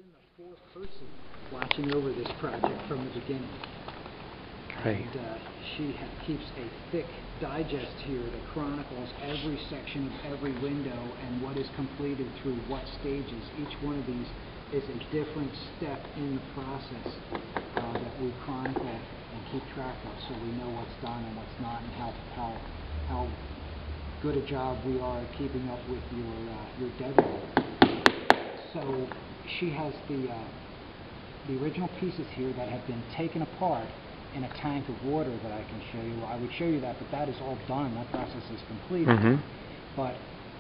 been the foreperson watching over this project from the beginning. Right. And she keeps a thick digest here that chronicles every section of every window and what is completed through what stages. Each one of these is a different step in the process that we chronicle and keep track of, so we know what's done and what's not, and how good a job we are at keeping up with your deadline. So she has the original pieces here that have been taken apart in a tank of water that I can show you. I would show you that, but that is all done. That process is completed. Mm-hmm. But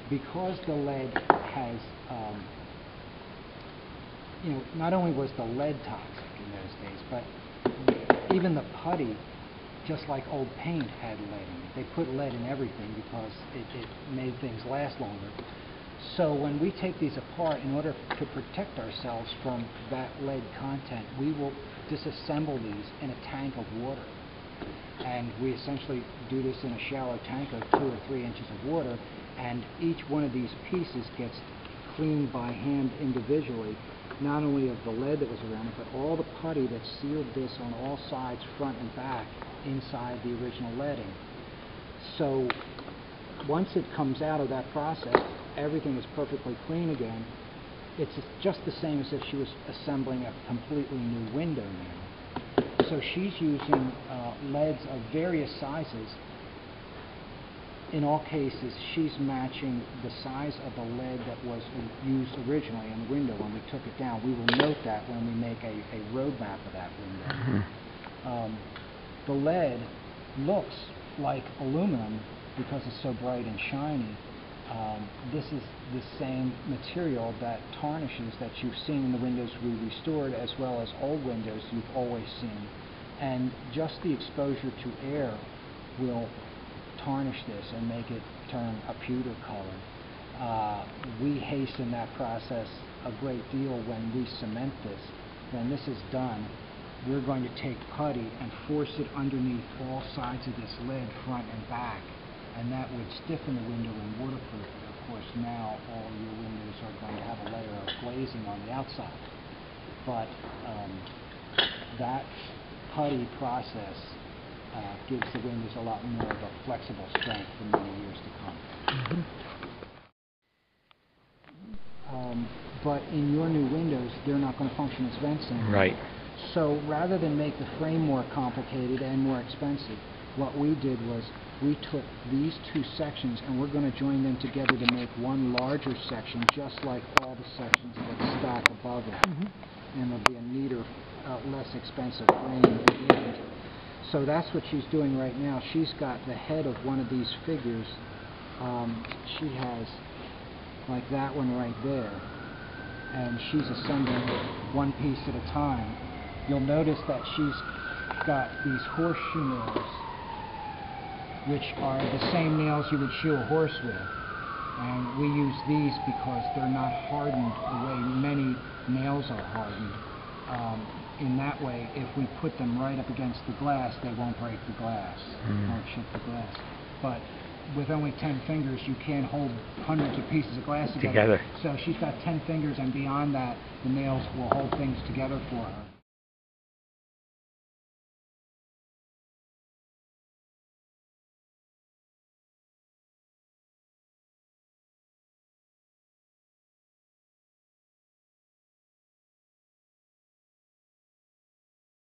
because the lead has, not only was the lead toxic in those days, but even the putty, just like old paint, had lead in it. They put lead in everything because it made things last longer. So when we take these apart, in order to protect ourselves from that lead content, we will disassemble these in a tank of water. And we essentially do this in a shallow tank of 2 or 3 inches of water, and each one of these pieces gets cleaned by hand individually, not only of the lead that was around it, but all the putty that sealed this on all sides, front and back, inside the original leading. So once it comes out of that process, everything is perfectly clean again. It's just the same as if she was assembling a completely new window now. So she's using leads of various sizes. In all cases, she's matching the size of the lead that was used originally in the window when we took it down. We will note that when we make a road map of that window. Mm-hmm. The lead looks like aluminum because it's so bright and shiny. This is the same material that tarnishes that you've seen in the windows we restored, as well as old windows you've always seen. And just the exposure to air will tarnish this and make it turn a pewter color. We hasten that process a great deal when we cement this. When this is done, we're going to take putty and force it underneath all sides of this lead, front and back, and that would stiffen the window and waterproof it. Of course, now all your windows are going to have a layer of glazing on the outside. But that putty process gives the windows a lot more of a flexible strength for many years to come. Mm-hmm. But in your new windows, they're not going to function as vents anymore. Right. So rather than make the frame more complicated and more expensive, what we did was we took these two sections and we're going to join them together to make one larger section, just like all the sections that stack above it. Mm-hmm. And there'll be a neater, less expensive frame at the end. So that's what she's doing right now. She's got the head of one of these figures. She has like that one right there, and she's assembling one piece at a time. You'll notice that she's got these horseshoe nails, which are the same nails you would shoe a horse with. And we use these because they're not hardened the way many nails are hardened. In that way, if we put them right up against the glass, they won't break the glass, won't chip the glass. But with only 10 fingers, you can't hold hundreds of pieces of glass together. So she's got 10 fingers, and beyond that, the nails will hold things together for her.